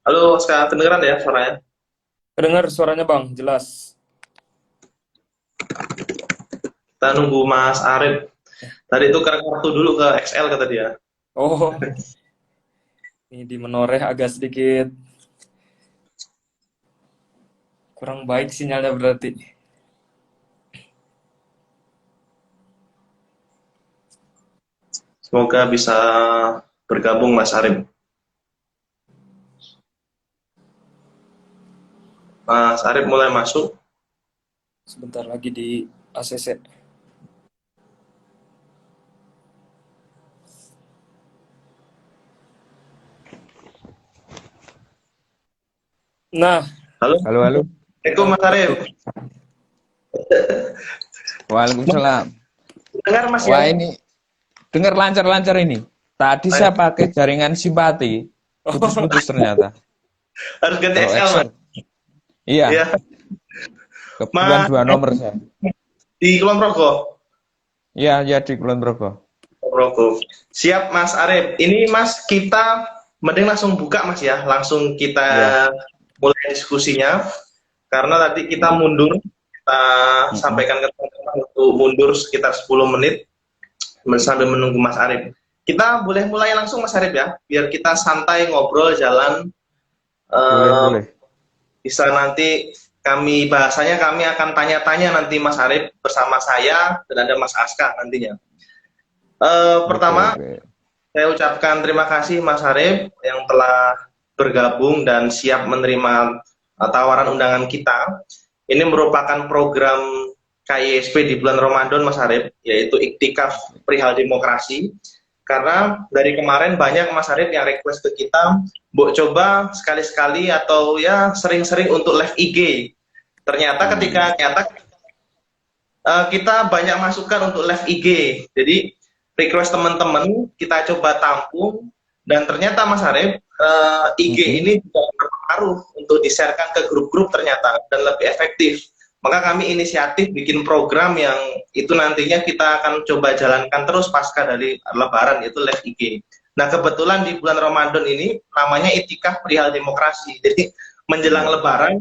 Halo, sekarang kedengeran ya suaranya? Kedengar suaranya Bang, jelas. Kita nunggu Mas Arif. Tadi itu kartu dulu ke XL kata dia. Oh, ini di Menoreh agak sedikit kurang baik sinyalnya berarti. Semoga bisa bergabung Mas Arif. Mas Arif mulai masuk. Sebentar lagi di ACC. Nah, Halo, Halo, halo. Assalamualaikum Mas Arif. oke. Waalaikumsalam. Dengar Mas ya? Wah, ini dengar lancar-lancar ini. Tadi saya pakai jaringan simpati, Oh, putus-putus ternyata. Harus ganti Kalau XL Mas. Excel, iya, Ya, kebetulan Mas dua nomor saya. di Kulon Progo. Iya, ya di Kulon Progo. Progo. Siap Mas Arif. Ini Mas kita mending langsung buka Mas ya. Langsung kita Iya. mulai diskusinya. Karena tadi kita mundur, kita Mm-mm. sampaikan ke teman-teman untuk mundur sekitar 10 menit sambil menunggu Mas Arif. Kita boleh mulai langsung Mas Arif ya, biar kita santai ngobrol jalan. Boleh, eh, boleh. Bisa nanti bahasanya kami akan tanya-tanya nanti Mas Arif bersama saya dan ada Mas Aska nantinya. Oke, Pertama, oke. saya ucapkan terima kasih Mas Arif yang telah bergabung dan siap menerima tawaran undangan kita. Ini merupakan program KISP di bulan Ramadan Mas Arif, yaitu Iktikaf Perihal Demokrasi. Karena dari kemarin banyak Mas Arif yang request ke kita, Mbok coba sekali-sekali atau ya sering-sering untuk live IG. Ternyata ketika Hmm. nyata kita banyak masukan untuk live IG. Jadi request teman-teman kita coba tampung dan ternyata Mas Arif IG Mm-mm. ini juga berpengaruh untuk di-sharekan ke grup-grup ternyata dan lebih efektif. Maka kami inisiatif bikin program yang itu nantinya kita akan coba jalankan terus pasca dari Lebaran, yaitu live IG. Nah kebetulan di bulan Ramadan ini namanya Itikaf Perihal Demokrasi. Jadi menjelang Iya. Lebaran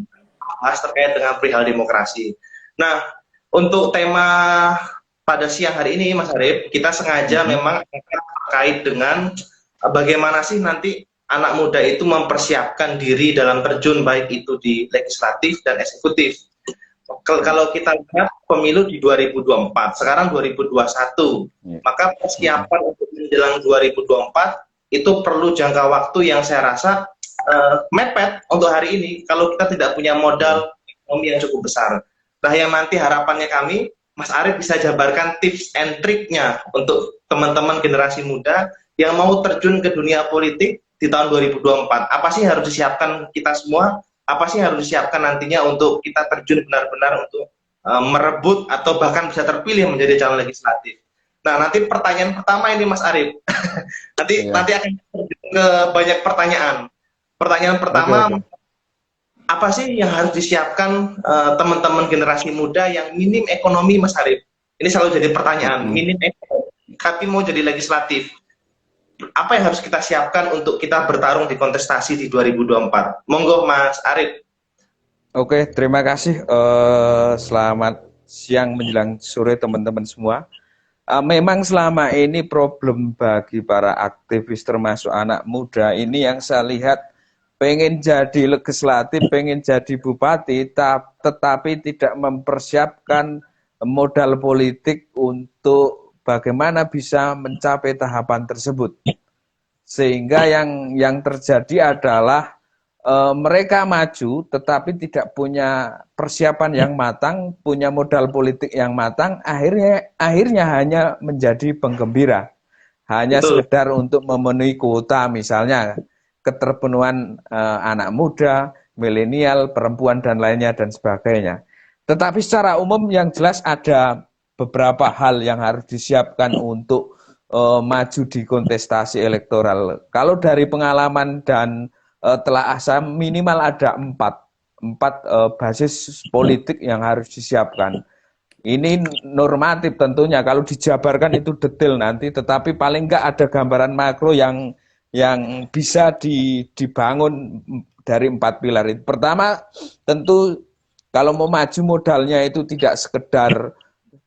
bahas terkait dengan perihal demokrasi. Nah, untuk tema pada siang hari ini, Mas Arif, kita sengaja Mm-mm. memang terkait dengan bagaimana sih nanti anak muda itu mempersiapkan diri dalam terjun baik itu di legislatif dan eksekutif. Mm. Kalau kita lihat pemilu di 2024, sekarang 2021, Iya. maka Mm-mm. persiapan untuk menjelang 2024 itu perlu jangka waktu yang saya rasa mepet untuk hari ini kalau kita tidak punya Iya. modal ekonomi yang cukup besar. Nah, yang nanti harapannya kami, Mas Arief bisa jabarkan tips and triknya untuk teman-teman generasi muda yang mau terjun ke dunia politik di tahun 2024. Apa sih harus disiapkan kita semua? Apa sih harus disiapkan nantinya untuk kita terjun benar-benar untuk merebut atau bahkan bisa terpilih menjadi calon legislatif. Nah, nanti pertanyaan pertama ini Mas Arief. nanti Iya. nanti akan terjun ke banyak pertanyaan. Pertanyaan Oke, pertama, oke. apa sih yang harus disiapkan teman-teman generasi muda yang minim ekonomi, Mas Arif? Ini selalu jadi pertanyaan, Mm-mm. minim ekonomi, tapi mau jadi legislatif. Apa yang harus kita siapkan untuk kita bertarung di kontestasi di 2024? Monggo, Mas Arif. Oke, terima kasih. Selamat siang menjelang sore teman-teman semua. Memang selama ini problem bagi para aktivis termasuk anak muda ini yang saya lihat pengen jadi legislatif, pengen jadi bupati, tetapi tidak mempersiapkan modal politik untuk bagaimana bisa mencapai tahapan tersebut. Sehingga yang terjadi adalah mereka maju tetapi tidak punya persiapan yang matang, punya modal politik yang matang, akhirnya hanya menjadi penggembira. Hanya Betul. sekedar untuk memenuhi kuota misalnya keterpenuhan anak muda, milenial, perempuan dan lainnya dan sebagainya. Tetapi secara umum yang jelas ada beberapa hal yang harus disiapkan untuk maju di kontestasi elektoral. Kalau dari pengalaman dan telah saya minimal ada empat basis politik yang harus disiapkan. Ini normatif tentunya, kalau dijabarkan itu detail nanti, tetapi paling enggak ada gambaran makro yang bisa dibangun dari 4 pilar itu. Pertama, tentu kalau mau maju modalnya itu tidak sekedar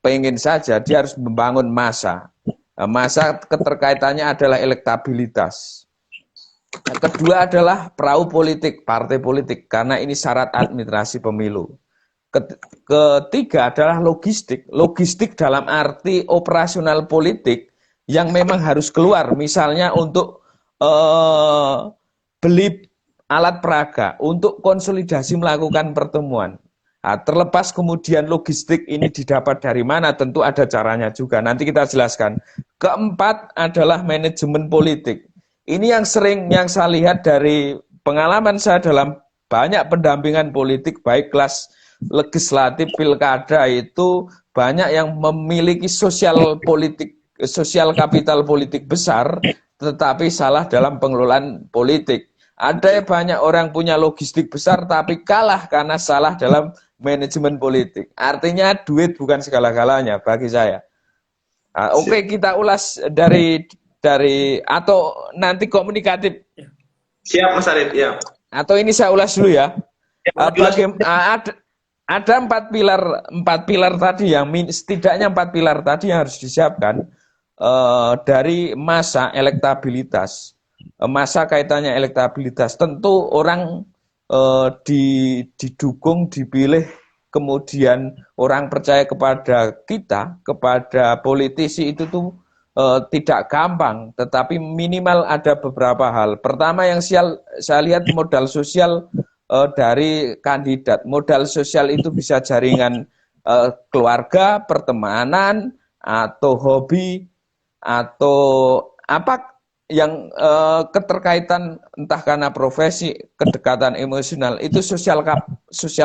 pengen saja, dia harus membangun massa. Massa keterkaitannya adalah elektabilitas. Kedua adalah perahu politik, partai politik, karena ini syarat administrasi pemilu. Ketiga adalah logistik. Logistik dalam arti operasional politik yang memang harus keluar. Misalnya untuk beli alat peraga, untuk konsolidasi melakukan pertemuan. Nah, terlepas kemudian logistik ini didapat dari mana, tentu ada caranya juga. Nanti kita jelaskan. Keempat adalah manajemen politik. Ini yang sering yang saya lihat dari pengalaman saya dalam banyak pendampingan politik, baik kelas legislatif, pilkada, itu banyak yang memiliki sosial politik, sosial kapital politik besar, tetapi salah dalam pengelolaan politik. Ada banyak orang punya logistik besar, tapi kalah karena salah dalam manajemen politik. Artinya duit bukan segala-galanya bagi saya. Oke, kita ulas dari atau nanti komunikatif. Siap Mas Arif, ya. Atau ini saya ulas dulu ya. Ada 4 pilar tadi yang setidaknya 4 pilar tadi yang harus disiapkan dari massa elektabilitas. Massa kaitannya elektabilitas. Tentu orang didukung, dipilih, kemudian orang percaya kepada kita, kepada politisi itu tuh tidak gampang, tetapi minimal ada beberapa hal. Pertama yang saya lihat modal sosial dari kandidat. Modal sosial itu bisa jaringan keluarga, pertemanan, atau hobi, atau apa yang keterkaitan entah karena profesi, kedekatan emosional, itu sosial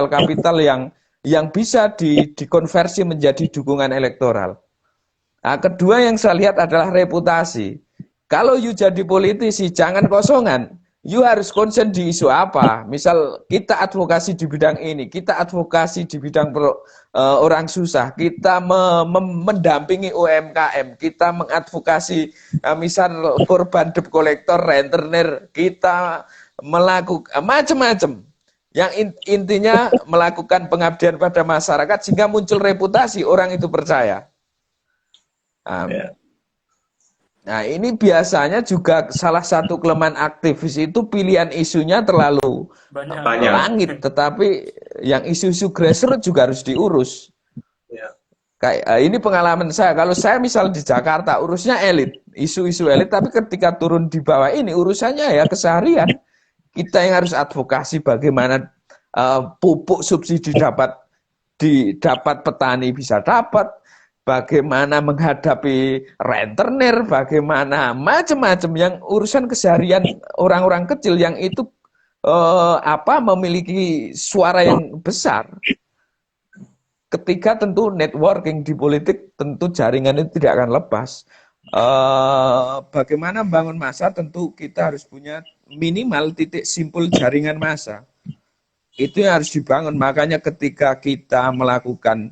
kapital yang bisa dikonversi menjadi dukungan elektoral. Nah, kedua yang saya lihat adalah reputasi. Kalau you jadi politisi, jangan kosongan. You harus concern di isu apa. Misal kita advokasi di bidang ini, kita advokasi di bidang orang susah, kita mendampingi UMKM, kita mengadvokasi misal korban debt collector, rentenir, kita melakukan macam-macam. Yang intinya melakukan pengabdian pada masyarakat sehingga muncul reputasi, orang itu percaya. Nah, ini biasanya juga salah satu kelemahan aktivis itu pilihan isunya terlalu banyak. langit, tetapi yang isu-isu grassroots juga harus diurus. Kayak ini pengalaman saya, kalau saya misal di Jakarta urusnya elit, isu-isu elit, tapi ketika turun di bawah ini urusannya ya keseharian. Kita yang harus advokasi bagaimana pupuk subsidi dapat petani bisa dapat, bagaimana menghadapi rentenir, bagaimana macam-macam yang urusan keseharian orang-orang kecil yang itu memiliki suara yang besar. Ketiga tentu networking di politik, tentu jaringan itu tidak akan lepas. Bagaimana membangun massa, tentu kita harus punya minimal titik simpul jaringan massa. Itu yang harus dibangun. Makanya ketika kita melakukan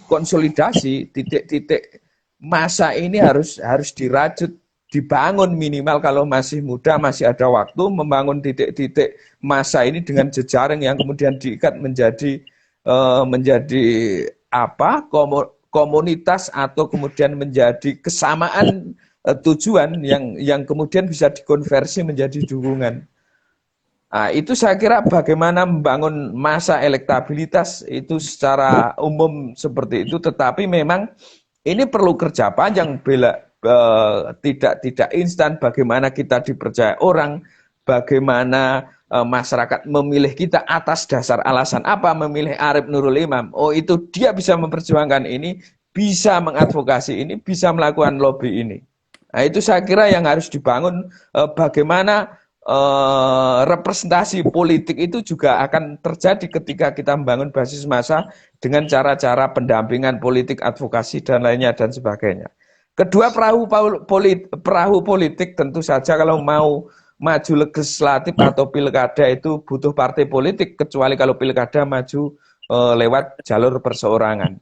konsolidasi, titik-titik massa ini harus dirajut, dibangun minimal kalau masih muda, masih ada waktu, membangun titik-titik massa ini dengan jejaring yang kemudian diikat menjadi komunitas atau kemudian menjadi kesamaan tujuan yang kemudian bisa dikonversi menjadi dukungan. Nah, itu saya kira bagaimana membangun massa elektabilitas itu secara umum seperti itu, tetapi memang ini perlu kerja panjang, tidak instan. Bagaimana kita dipercaya orang, bagaimana masyarakat memilih kita atas dasar alasan apa memilih Arif Nurul Imam. Oh, itu dia bisa memperjuangkan ini, bisa mengadvokasi ini, bisa melakukan lobby ini. Nah, itu saya kira yang harus dibangun. Bagaimana representasi politik itu juga akan terjadi ketika kita membangun basis massa dengan cara-cara pendampingan politik, advokasi, dan lainnya, dan sebagainya. Kedua, perahu politik tentu saja kalau mau maju legislatif atau pilkada itu butuh partai politik, kecuali kalau pilkada maju lewat jalur perseorangan.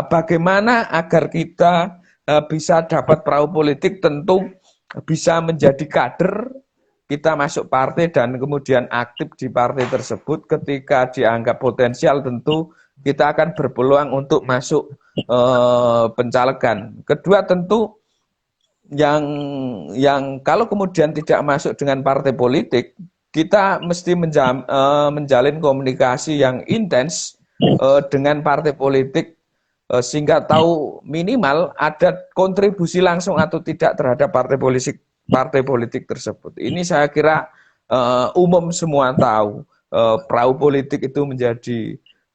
Bagaimana agar kita bisa dapat perahu politik, tentu bisa menjadi kader, kita masuk partai dan kemudian aktif di partai tersebut, ketika dianggap potensial tentu kita akan berpeluang untuk masuk pencalegan. Kedua tentu yang kalau kemudian tidak masuk dengan partai politik, kita mesti menjalin komunikasi yang intens dengan partai politik sehingga tahu minimal ada kontribusi langsung atau tidak terhadap partai politik tersebut. Ini saya kira umum semua tahu. Perahu politik itu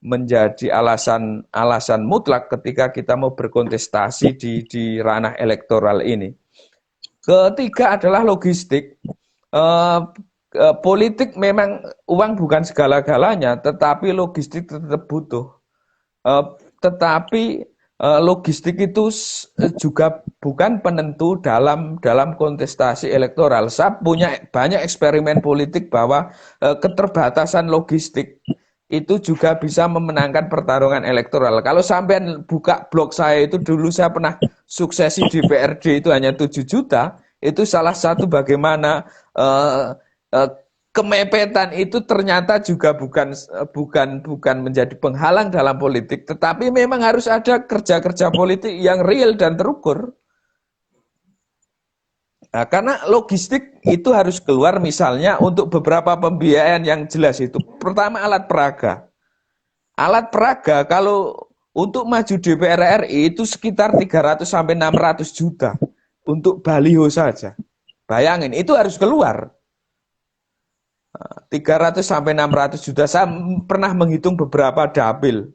menjadi alasan mutlak ketika kita mau berkontestasi di ranah elektoral ini. Ketiga adalah logistik. Politik memang uang bukan segala-galanya, tetapi logistik tetap butuh. Tetapi logistik itu juga bukan penentu dalam kontestasi elektoral. Saya punya banyak eksperimen politik bahwa keterbatasan logistik itu juga bisa memenangkan pertarungan elektoral. Kalau sampean buka blog saya itu, dulu saya pernah suksesi di PRD itu hanya 7 juta, itu salah satu bagaimana kemepetan itu ternyata juga bukan menjadi penghalang dalam politik, tetapi memang harus ada kerja-kerja politik yang real dan terukur. Nah, karena logistik itu harus keluar misalnya untuk beberapa pembiayaan yang jelas itu. Pertama, alat peraga. Alat peraga kalau untuk maju DPR RI itu sekitar 300 sampai 600 juta untuk baliho saja. Bayangin, itu harus keluar. 300 sampai 600 juta. Saya pernah menghitung beberapa dapil.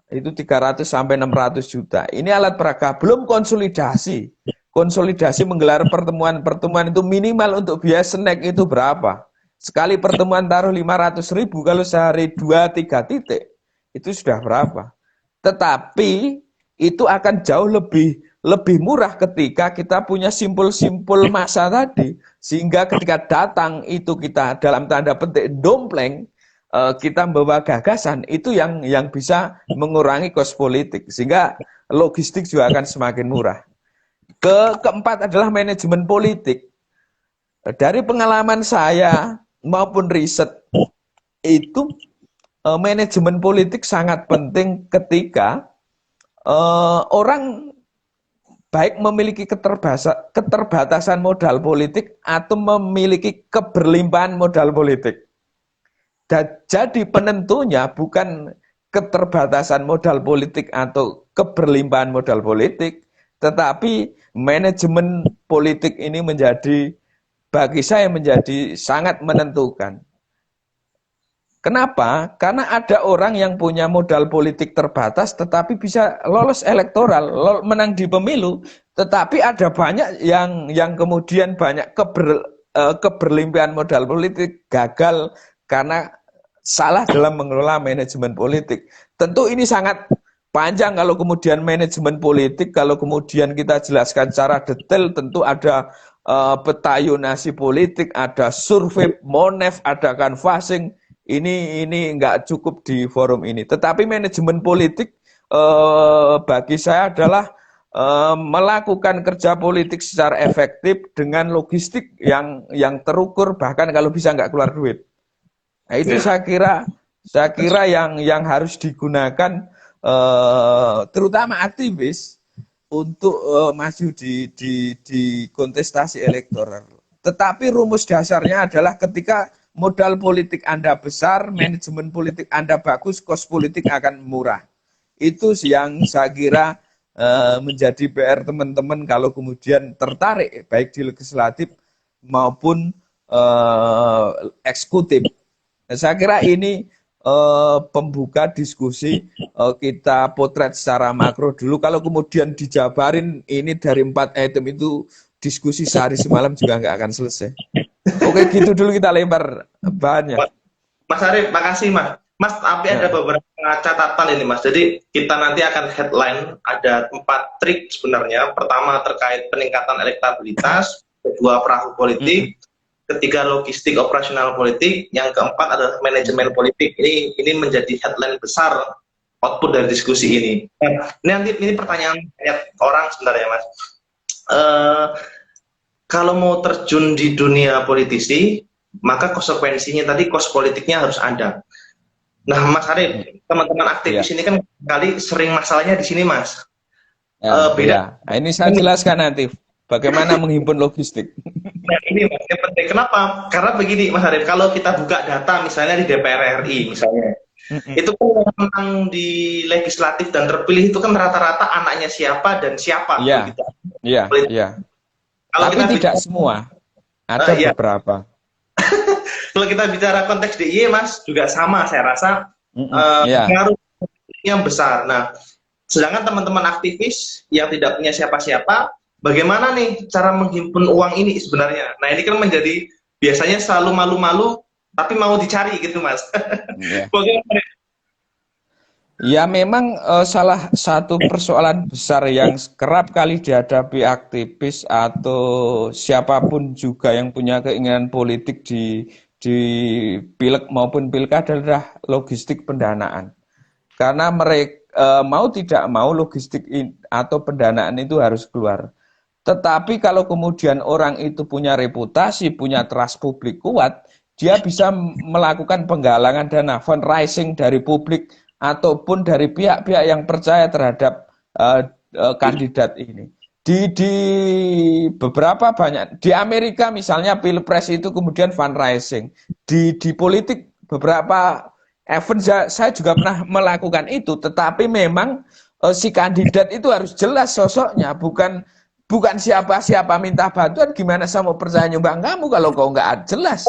Itu 300 sampai 600 juta. Ini alat peraga, belum konsolidasi. Konsolidasi menggelar pertemuan itu minimal untuk biaya snack itu berapa? Sekali pertemuan taruh 500.000, kalau sehari 2-3 titik, itu sudah berapa? Tetapi itu akan jauh lebih murah ketika kita punya simpul-simpul massa tadi, sehingga ketika datang itu kita dalam tanda petik dompleng, kita membawa gagasan, itu yang bisa mengurangi kos politik, sehingga logistik juga akan semakin murah. Keempat adalah manajemen politik. Dari pengalaman saya maupun riset itu, manajemen politik sangat penting ketika orang baik memiliki keterbatasan modal politik atau memiliki keberlimpahan modal politik. Dan jadi penentunya bukan keterbatasan modal politik atau keberlimpahan modal politik, tetapi manajemen politik ini bagi saya menjadi sangat menentukan. Kenapa? Karena ada orang yang punya modal politik terbatas tetapi bisa lolos elektoral, menang di pemilu, tetapi ada banyak yang kemudian banyak keberlimpahan modal politik gagal karena salah dalam mengelola manajemen politik. Tentu ini sangat panjang kalau kemudian manajemen politik, kalau kemudian kita jelaskan secara detail, tentu ada peta yonasi politik, ada survei Monef, ada canvassing. Ini nggak cukup di forum ini. Tetapi manajemen politik bagi saya adalah melakukan kerja politik secara efektif dengan logistik yang terukur, bahkan kalau bisa nggak keluar duit. Nah, itu saya kira yang harus digunakan terutama aktivis untuk maju di kontestasi elektoral. Tetapi rumus dasarnya adalah ketika modal politik Anda besar, manajemen politik Anda bagus, kos politik akan murah. Itu yang saya kira menjadi PR teman-teman kalau kemudian tertarik baik di legislatif maupun eksekutif. Nah, saya kira ini pembuka diskusi, kita potret secara makro dulu. Kalau kemudian dijabarin ini dari 4 item itu, diskusi sehari semalam juga nggak akan selesai. Oke, gitu dulu kita lempar bahannya. Mas Arief, makasih Mas. Mas, tapi ada beberapa catatan ini Mas. Jadi kita nanti akan headline, ada 4 trik sebenarnya. Pertama terkait peningkatan elektabilitas, kedua perahu politik, ketiga logistik operasional politik, yang keempat adalah manajemen politik. Ini menjadi headline besar output dari diskusi ini. Ini pertanyaan banyak orang sebenarnya Mas. kalau mau terjun di dunia politisi, maka konsekuensinya tadi kos politiknya harus ada. Nah, Mas Arif, teman-teman aktivis ini kan kali sering masalahnya di sini, Mas. Beda. Nah, ini saya jelaskan nanti bagaimana menghimpun logistik. Nah, ini Mas, yang penting. Kenapa? Karena begini, Mas Arif, kalau kita buka data misalnya di DPR RI misalnya, itu kan yang menang di legislatif dan terpilih itu kan rata-rata anaknya siapa dan siapa. Iya, iya, iya. Tapi tidak semua, ada beberapa. Kalau kita bicara konteks DIY, Mas, juga sama, saya rasa pengaruhnya besar. Nah, sedangkan teman-teman aktivis yang tidak punya siapa-siapa, bagaimana nih cara menghimpun uang ini sebenarnya? Nah, ini kan menjadi biasanya selalu malu-malu, tapi mau dicari gitu, Mas. Bagaimana? Ya memang salah satu persoalan besar yang kerap kali dihadapi aktivis atau siapapun juga yang punya keinginan politik di pileg maupun pilkada adalah logistik pendanaan. Karena mereka mau tidak mau logistik atau pendanaan itu harus keluar. Tetapi kalau kemudian orang itu punya reputasi, punya trust publik kuat, dia bisa melakukan penggalangan dana, fundraising dari publik, ataupun dari pihak-pihak yang percaya terhadap kandidat ini. Di beberapa banyak, di Amerika misalnya pilpres itu kemudian fundraising. Di politik beberapa event saya juga pernah melakukan itu, tetapi memang si kandidat itu harus jelas sosoknya, bukan siapa-siapa minta bantuan, gimana saya mau percaya nyumbang kamu kalau kau nggak jelas.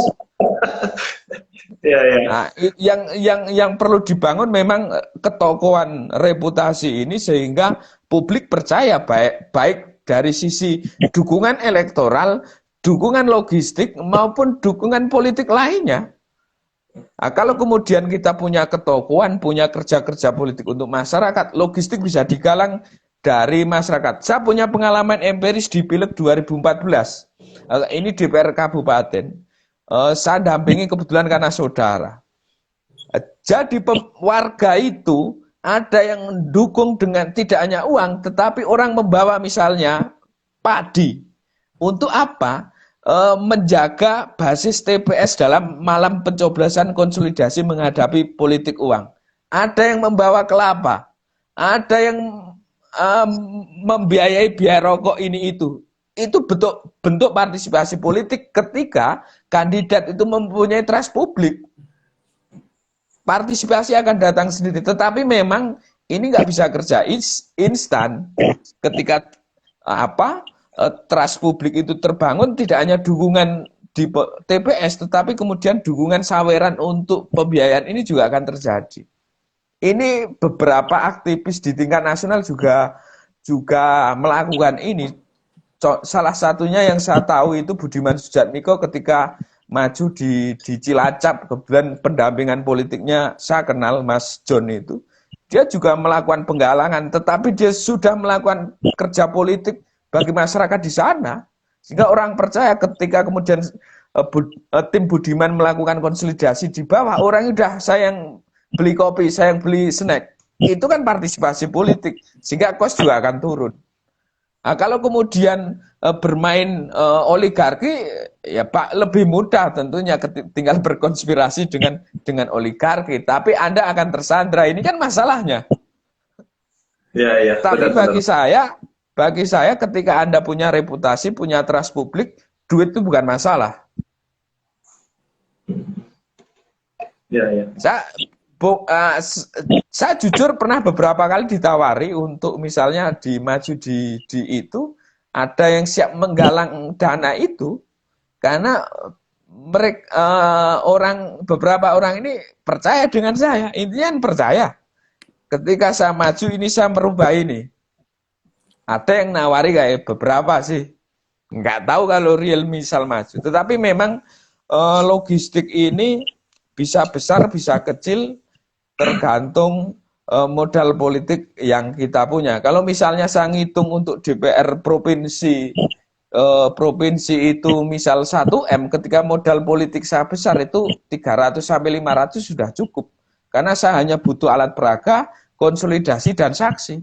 Nah, yang perlu dibangun memang ketokohan reputasi ini sehingga publik percaya baik dari sisi dukungan elektoral, dukungan logistik maupun dukungan politik lainnya. Nah, kalau kemudian kita punya ketokohan, punya kerja-kerja politik untuk masyarakat, logistik bisa digalang dari masyarakat. Saya punya pengalaman empiris di Pileg 2014. Ini DPR Kabupaten. Saya dampingi kebetulan karena saudara. Jadi warga itu ada yang mendukung dengan tidak hanya uang, tetapi orang membawa misalnya padi. Untuk apa? Menjaga basis TPS dalam malam pencoblosan konsolidasi menghadapi politik uang. Ada yang membawa kelapa, ada yang membiayai biaya rokok ini itu. Itu bentuk partisipasi politik ketika kandidat itu mempunyai trust publik. Partisipasi akan datang sendiri, tetapi memang ini nggak bisa kerja instan. Ketika trust publik itu terbangun, tidak hanya dukungan di TPS, tetapi kemudian dukungan saweran untuk pembiayaan ini juga akan terjadi. Ini beberapa aktivis di tingkat nasional juga melakukan ini. Salah satunya yang saya tahu itu Budiman Sujatmiko ketika maju di Cilacap, kebetulan pendampingan politiknya saya kenal Mas John itu. Dia juga melakukan penggalangan, tetapi dia sudah melakukan kerja politik bagi masyarakat di sana. Sehingga orang percaya ketika kemudian tim Budiman melakukan konsolidasi di bawah, orang udah saya yang beli kopi, saya yang beli snack. Itu kan partisipasi politik, sehingga kos juga akan turun. Nah, kalau kemudian bermain oligarki, ya Pak lebih mudah tentunya tinggal berkonspirasi dengan oligarki. Tapi Anda akan tersandra. Ini kan masalahnya. Ya, tapi bagi saya ketika Anda punya reputasi, punya trust publik, duit itu bukan masalah. Ya. Saya jujur pernah beberapa kali ditawari untuk misalnya maju di itu, ada yang siap menggalang dana itu karena mereka beberapa orang ini percaya dengan saya. Intinya percaya ketika saya maju ini saya merubah ini. Ada yang nawari kayak beberapa sih, nggak tahu kalau real misal maju. Tetapi memang logistik ini bisa besar bisa kecil, tergantung modal politik yang kita punya. Kalau misalnya saya ngitung untuk DPR provinsi itu misal 1M, ketika modal politik saya besar itu 300 sampai 500 sudah cukup. Karena saya hanya butuh alat peraga, konsolidasi dan saksi.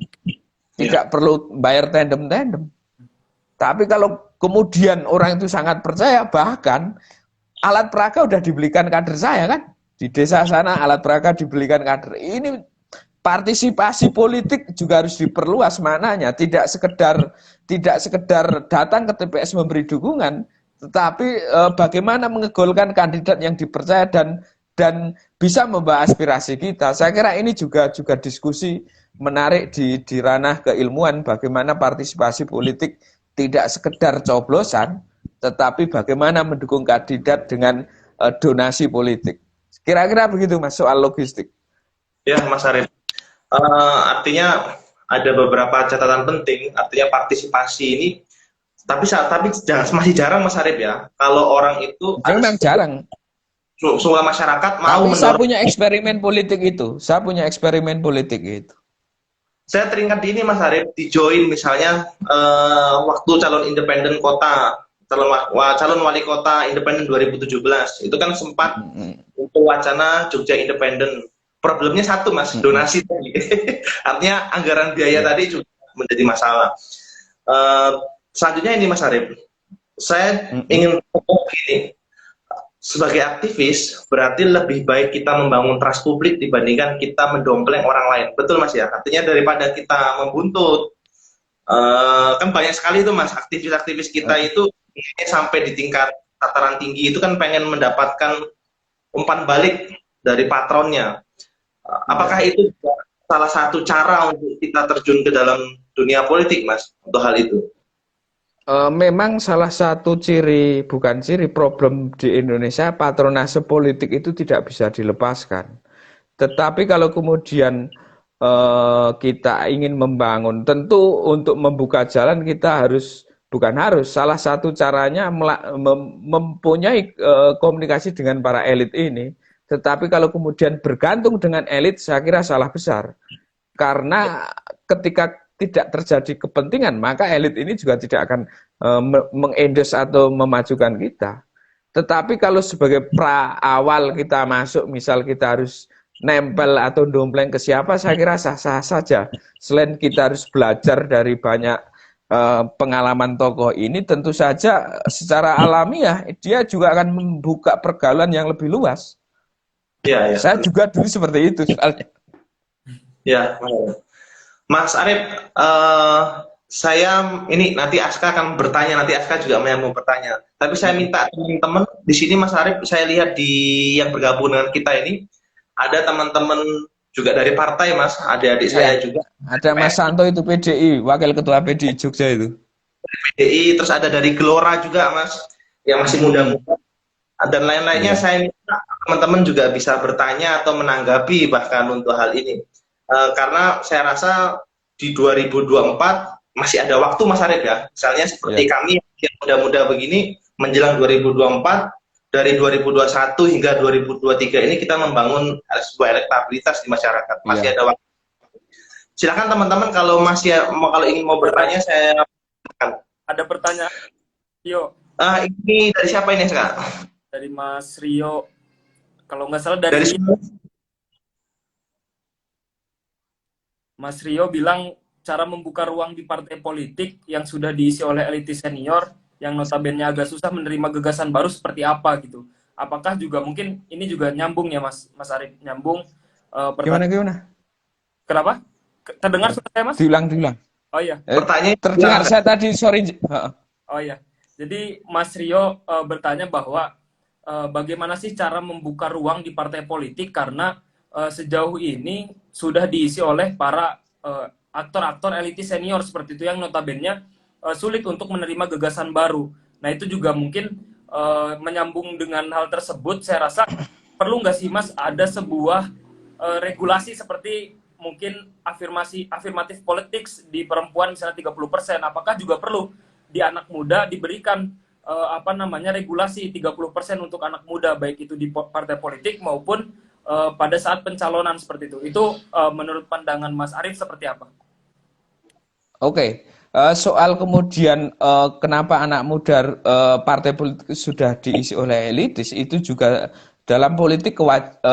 Tidak perlu bayar tandem-tandem. Tapi kalau kemudian orang itu sangat percaya, bahkan alat peraga udah dibelikan kader saya kan, di desa sana alat peraga dibelikan kader. Ini partisipasi politik juga harus diperluas mananya, tidak sekedar datang ke TPS memberi dukungan, tetapi bagaimana mengegolkan kandidat yang dipercaya dan bisa membawa aspirasi kita. Saya kira ini juga diskusi menarik di ranah keilmuan, bagaimana partisipasi politik tidak sekedar coblosan, tetapi bagaimana mendukung kandidat dengan donasi politik. Kira-kira begitu Mas soal logistik. Ya Mas Arief, artinya ada beberapa catatan penting, artinya partisipasi ini, tapi masih jarang Mas Arief ya, kalau orang itu memang jarang. Semua masyarakat mau tapi saya punya eksperimen politik itu. Saya teringat di ini Mas Arief, di join misalnya waktu calon independen kota, calon wali kota independen 2017, itu kan sempat untuk wacana Jogja independen. Problemnya satu Mas, donasi tadi. Artinya anggaran biaya tadi juga menjadi masalah. Selanjutnya ini Mas Arief, saya ingin ngomong begini. Sebagai aktivis, berarti lebih baik kita membangun trust publik dibandingkan kita mendompleng orang lain. Betul Mas ya? Artinya daripada kita membuntut, kan banyak sekali itu Mas, aktivis-aktivis kita itu sampai di tingkat tataran tinggi itu kan pengen mendapatkan umpan balik dari patronnya. Apakah itu salah satu cara untuk kita terjun ke dalam dunia politik Mas, untuk hal itu? Memang salah satu problem di Indonesia, patronase politik itu tidak bisa dilepaskan. Tetapi kalau kemudian kita ingin membangun, tentu untuk membuka jalan kita salah satu caranya mempunyai komunikasi dengan para elit ini. Tetapi kalau kemudian bergantung dengan elit, saya kira salah besar. Karena ketika tidak terjadi kepentingan, maka elit ini juga tidak akan mengendorse atau memajukan kita. Tetapi kalau sebagai awal kita masuk, misal kita harus nempel atau dompleng ke siapa, saya kira sah-sah saja. Selain kita harus belajar dari banyak pengalaman tokoh ini, tentu saja secara alamiah dia juga akan membuka pergaulan yang lebih luas. Ya. Saya juga dulu seperti itu soalnya. Ya, Mas Arief, saya ini nanti Aska akan bertanya, nanti Aska juga mau bertanya. Tapi saya minta teman-teman di sini Mas Arief, saya lihat yang bergabung dengan kita ini ada teman-teman juga dari partai Mas, adik-adik saya juga. Ada Mas Santo itu PDI, wakil ketua PDI Jogja itu. PDI, terus ada dari Gelora juga Mas, yang masih muda-muda. Dan lain-lainnya saya minta teman-teman juga bisa bertanya atau menanggapi bahkan untuk hal ini. Karena saya rasa di 2024 masih ada waktu Mas Arief ya. Misalnya seperti kami yang muda-muda begini menjelang 2024, dari 2021 hingga 2023 ini kita membangun sebuah elektabilitas di masyarakat. Masih ada waktu. Silakan teman-teman kalau ingin mau bertanya, saya ada pertanyaan. Rio. Ini dari siapa ini sekarang? Dari Mas Rio. Kalau nggak salah dari Mas Rio bilang cara membuka ruang di partai politik yang sudah diisi oleh elitis senior yang notabene agak susah menerima gagasan baru seperti apa gitu. Apakah juga mungkin ini juga nyambung ya Mas Arief, nyambung? Gimana? Kenapa? Terdengar suara saya Mas? Diulang. Oh iya. Pertanyaan terdengar saya tadi, sorry. Oh iya. Jadi Mas Rio bertanya bahwa bagaimana sih cara membuka ruang di partai politik karena sejauh ini sudah diisi oleh para aktor-aktor elitis senior seperti itu yang notabene sulit untuk menerima gagasan baru. Nah itu juga mungkin menyambung dengan hal tersebut, saya rasa perlu nggak sih Mas ada sebuah regulasi seperti mungkin afirmatif politics di perempuan misalnya 30%, apakah juga perlu di anak muda diberikan regulasi 30% untuk anak muda, baik itu di partai politik maupun pada saat pencalonan seperti itu. Itu menurut pandangan Mas Arief seperti apa? Oke. Soal kemudian kenapa anak muda partai politik sudah diisi oleh elitis, itu juga dalam politik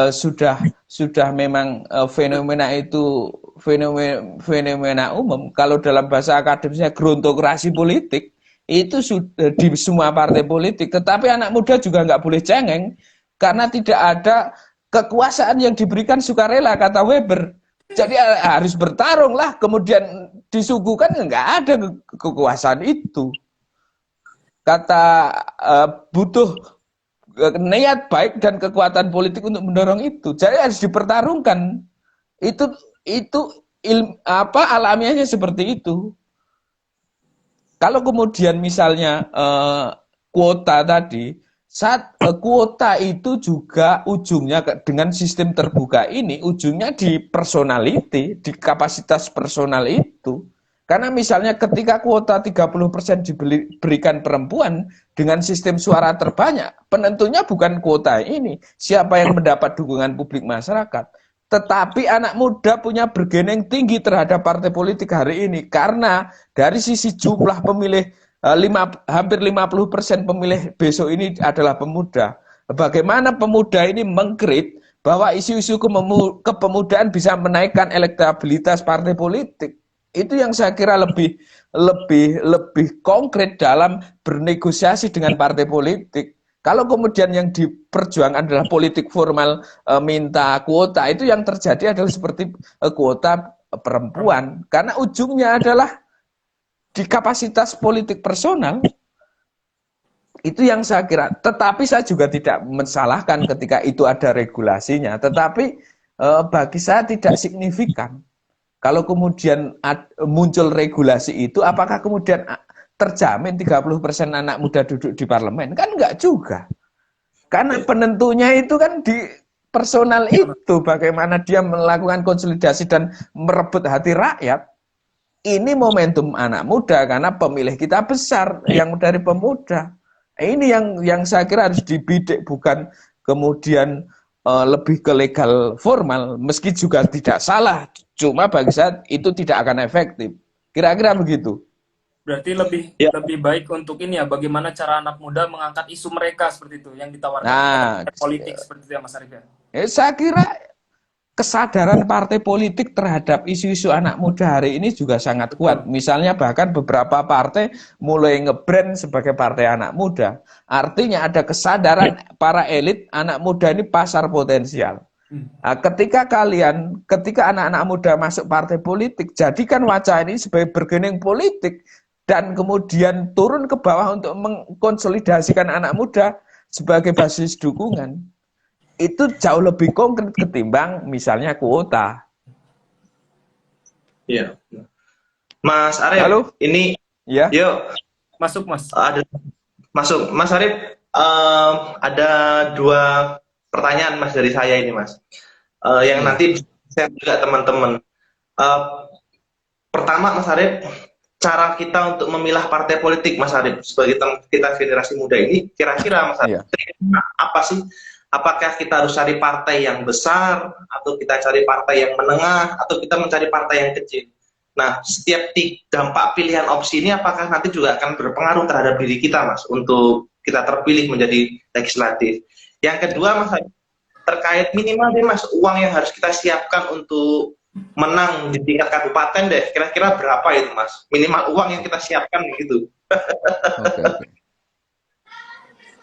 sudah memang fenomena itu fenomena umum. Kalau dalam bahasa akademisnya gerontokrasi politik, itu sudah di semua partai politik. Tetapi anak muda juga nggak boleh cengeng karena tidak ada kekuasaan yang diberikan sukarela, kata Weber. Jadi harus bertarung lah, kemudian disuguhkan nggak ada kekuasaan itu. Kata butuh niat baik dan kekuatan politik untuk mendorong itu. Jadi harus dipertarungkan. Itu alamiahnya seperti itu. Kalau kemudian misalnya kuota tadi, saat kuota itu juga ujungnya dengan sistem terbuka ini, ujungnya di personality, di kapasitas personal itu. Karena misalnya ketika kuota 30% diberikan perempuan dengan sistem suara terbanyak, penentunya bukan kuota ini, siapa yang mendapat dukungan publik masyarakat. Tetapi anak muda punya bargaining tinggi terhadap partai politik hari ini karena dari sisi jumlah pemilih hampir 50% pemilih besok ini adalah pemuda. Bagaimana pemuda ini mengkrit bahwa isu-isu kepemudaan bisa menaikkan elektabilitas partai politik. Itu yang saya kira lebih konkret dalam bernegosiasi dengan partai politik. Kalau kemudian yang diperjuangkan adalah politik formal minta kuota, itu yang terjadi adalah seperti kuota perempuan. Karena ujungnya adalah di kapasitas politik personal. Itu yang saya kira. Tetapi saya juga tidak mensalahkan ketika itu ada regulasinya. Tetapi bagi saya tidak signifikan. Kalau kemudian muncul regulasi itu, apakah kemudian terjamin 30% anak muda duduk di parlemen? Kan enggak juga. Karena penentunya itu kan di personal itu, bagaimana dia melakukan konsolidasi dan merebut hati rakyat. Ini momentum anak muda karena pemilih kita besar yang dari pemuda. Ini yang saya kira harus dibidik, bukan kemudian lebih ke legal formal, meski juga tidak salah. Cuma bagi saya itu tidak akan efektif. Kira-kira begitu. Berarti lebih baik untuk ini ya, bagaimana cara anak muda mengangkat isu mereka seperti itu yang ditawarkan politik seperti itu ya Mas Arif. Saya kira kesadaran partai politik terhadap isu-isu anak muda hari ini juga sangat kuat. Misalnya bahkan beberapa partai mulai ngebrand sebagai partai anak muda. Artinya ada kesadaran para elit anak muda ini pasar potensial. Nah, ketika anak-anak muda masuk partai politik, jadikan wacana ini sebagai bargaining politik dan kemudian turun ke bawah untuk mengkonsolidasikan anak muda sebagai basis dukungan. Itu jauh lebih konkret ketimbang misalnya kuota. Iya. Mas Arif, halo? Ini ya. Yuk. Masuk, Mas. Masuk. Mas Arif, ada dua pertanyaan Mas dari saya ini, Mas. Yang nanti saya juga teman-teman. Pertama, Mas Arif, cara kita untuk memilah partai politik, Mas Arif, sebagai kita generasi muda ini, kira-kira Mas Arif, apa sih? Apakah kita harus cari partai yang besar, atau kita cari partai yang menengah, atau kita mencari partai yang kecil? Nah, setiap dampak pilihan opsi ini apakah nanti juga akan berpengaruh terhadap diri kita, Mas, untuk kita terpilih menjadi legislatif? Yang kedua, Mas, terkait minimal deh, Mas, uang yang harus kita siapkan untuk menang di tingkat kabupaten deh, kira-kira berapa itu, Mas? Minimal uang yang kita siapkan gitu.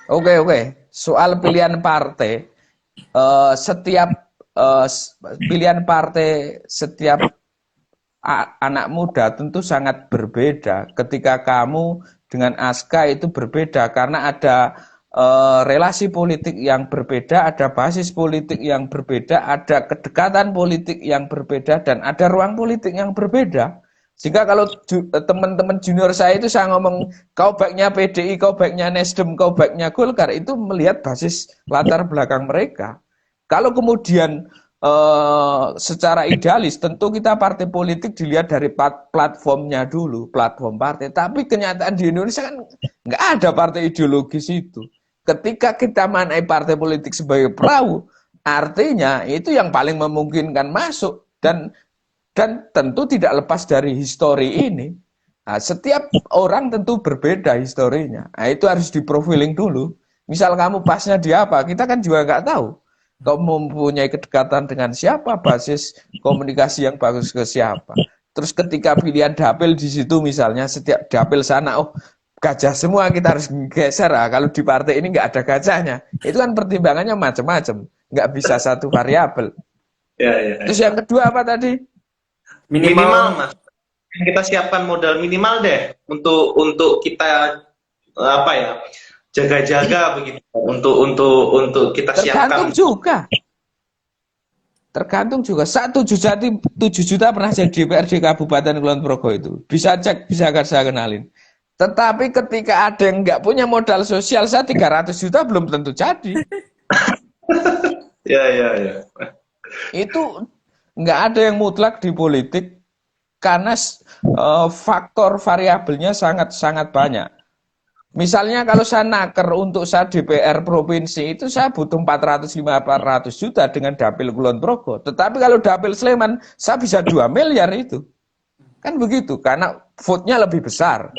Oke. Soal pilihan partai, setiap anak muda tentu sangat berbeda. Ketika kamu dengan Aska itu berbeda karena ada relasi politik yang berbeda, ada basis politik yang berbeda, ada kedekatan politik yang berbeda, dan ada ruang politik yang berbeda. Sehingga kalau teman-teman junior saya itu saya ngomong, kau baiknya PDI, kau baiknya Nasdem, kau baiknya Golkar, itu melihat basis latar belakang mereka. Kalau kemudian secara idealis, tentu kita partai politik dilihat dari platformnya dulu, platform partai. Tapi kenyataan di Indonesia kan nggak ada partai ideologis itu. Ketika kita manai partai politik sebagai perahu, artinya itu yang paling memungkinkan masuk. Dan tentu tidak lepas dari histori ini. Nah, setiap orang tentu berbeda historinya. Nah, itu harus diprofiling dulu. Misal kamu pasnya di apa, kita kan juga nggak tahu. Kamu mempunyai kedekatan dengan siapa, basis komunikasi yang bagus ke siapa. Terus ketika pilihan dapil di situ misalnya, setiap dapil sana, gajah semua kita harus geser. Kalau di partai ini nggak ada gajahnya, itu kan pertimbangannya macam-macam, nggak bisa satu variabel. Terus yang kedua apa tadi? Minimal Mas, kita siapkan modal minimal deh untuk kita apa ya, jaga-jaga begitu, untuk kita Tergantung siapkan. Tergantung juga. 7 juta pernah jadi DPRD Kabupaten Kulon Progo itu. Bisa cek, bisa saya kenalin. Tetapi ketika ada yang nggak punya modal sosial, saya 300 juta belum tentu jadi. Ya. Itu nggak ada yang mutlak di politik karena faktor variabelnya sangat banyak. Misalnya kalau saya naker untuk saya DPR provinsi itu saya butuh 400-500 juta dengan dapil Kulon Progo. Tetapi kalau dapil Sleman saya bisa 2 miliar itu. Kan begitu, karena vote-nya lebih besar.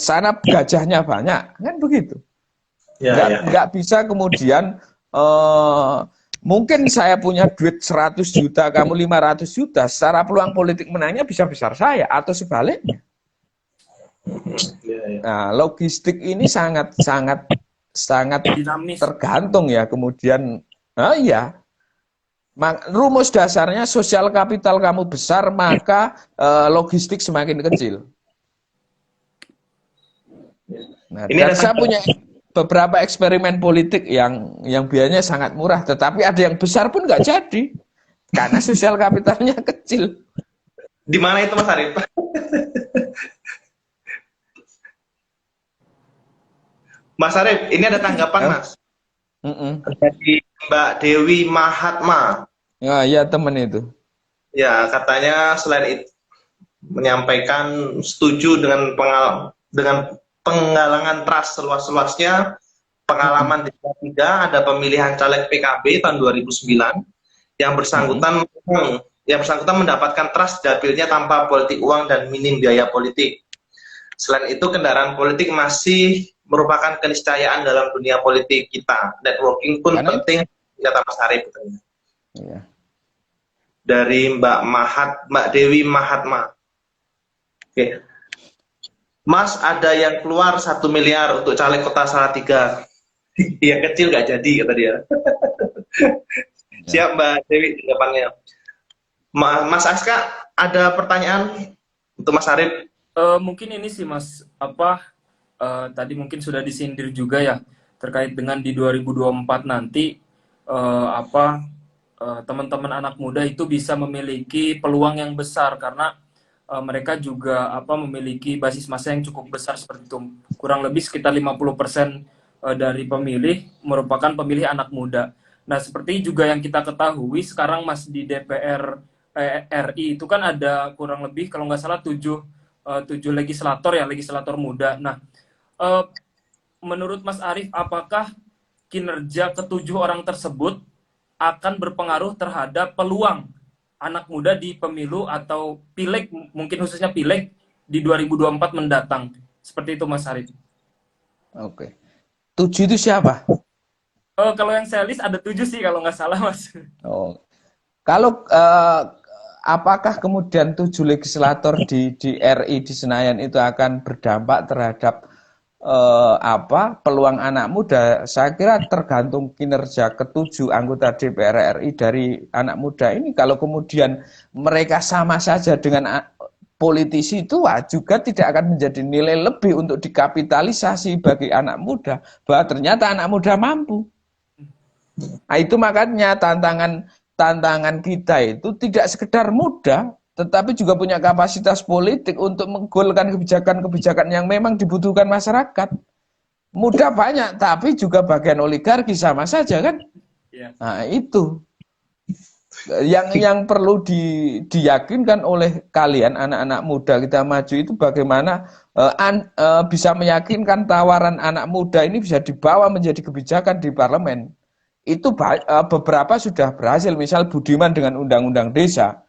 Sana gajahnya banyak, kan begitu. Nggak bisa kemudian mungkin saya punya duit 100 juta, kamu 500 juta, secara peluang politik menangnya bisa besar saya atau sebaliknya. Nah, logistik ini sangat dinamis, tergantung ya. Kemudian, rumus dasarnya sosial kapital kamu besar, maka logistik semakin kecil. Nah, dan saya punya beberapa eksperimen politik yang biayanya sangat murah, tetapi ada yang besar pun nggak jadi karena sosial kapitalnya kecil. Di mana itu Mas Arief? Mas Arief, ini ada tanggapan Mas. Dari Mbak Dewi Mahatma. Ya teman itu. Ya, katanya selain itu menyampaikan setuju dengan penggalangan trust seluas-luasnya, pengalaman di 3 ada pemilihan caleg PKB tahun 2009 yang bersangkutan mendapatkan trust dapilnya tanpa politik uang dan minim biaya politik. Selain itu, kendaraan politik masih merupakan keniscayaan dalam dunia politik kita. Networking pun penting, kata Mas Arief. Iya. Dari Mbak Dewi Mahatma. Oke. Mas, ada yang keluar 1 miliar untuk caleg kota Salatiga. Yang kecil nggak jadi, kata dia. Siap Mbak Dewi jawabannya. Mas Aska, ada pertanyaan untuk Mas Arief? Mungkin ini sih Mas, tadi mungkin sudah disindir juga ya terkait dengan di 2024 nanti teman-teman anak muda itu bisa memiliki peluang yang besar karena mereka juga memiliki basis massa yang cukup besar seperti itu. Kurang lebih sekitar 50% dari pemilih merupakan pemilih anak muda. Nah, seperti juga yang kita ketahui sekarang Mas di DPR RI itu kan ada kurang lebih kalau nggak salah 7 legislator muda. Nah, menurut Mas Arief, apakah kinerja ke-7 orang tersebut akan berpengaruh terhadap peluang anak muda di pemilu atau pileg, mungkin khususnya pileg di 2024 mendatang? Seperti itu Mas Arief. Oke. 7 itu siapa? Kalau yang saya list ada 7 sih kalau nggak salah Mas. Kalau apakah kemudian 7 legislator di RI di Senayan itu akan berdampak terhadap peluang anak muda? Saya kira tergantung kinerja ke-7 anggota DPR RI dari anak muda ini. Kalau kemudian mereka sama saja dengan politisi tua, juga tidak akan menjadi nilai lebih untuk dikapitalisasi bagi anak muda bahwa ternyata anak muda mampu. Nah, itu makanya tantangan kita itu tidak sekedar muda, tetapi juga punya kapasitas politik untuk menggolkan kebijakan-kebijakan yang memang dibutuhkan masyarakat. Muda banyak, tapi juga bagian oligarki sama saja kan? Nah, itu yang perlu diyakinkan oleh kalian anak-anak muda kita maju itu bagaimana bisa meyakinkan tawaran anak muda ini bisa dibawa menjadi kebijakan di parlemen. Itu beberapa sudah berhasil, misal Budiman dengan undang-undang desa.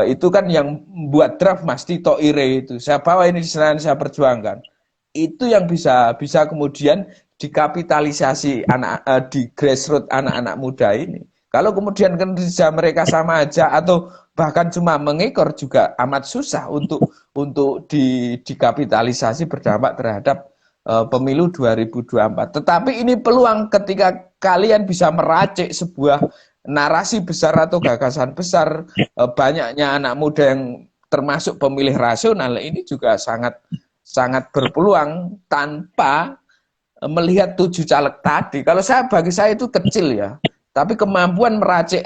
Itu kan yang buat draft Mas Tito Ire itu. Saya bawa ini di Senayan, saya perjuangkan. Itu yang bisa kemudian dikapitalisasi di grassroots anak-anak muda ini. Kalau kemudian kerja mereka sama aja atau bahkan cuma mengekor juga amat susah untuk dikapitalisasi berdampak terhadap pemilu 2024. Tetapi ini peluang ketika kalian bisa meracik sebuah narasi besar atau gagasan besar, banyaknya anak muda yang termasuk pemilih rasional, ini juga sangat berpeluang tanpa melihat 7 caleg tadi. Kalau bagi saya itu kecil ya, tapi kemampuan meracik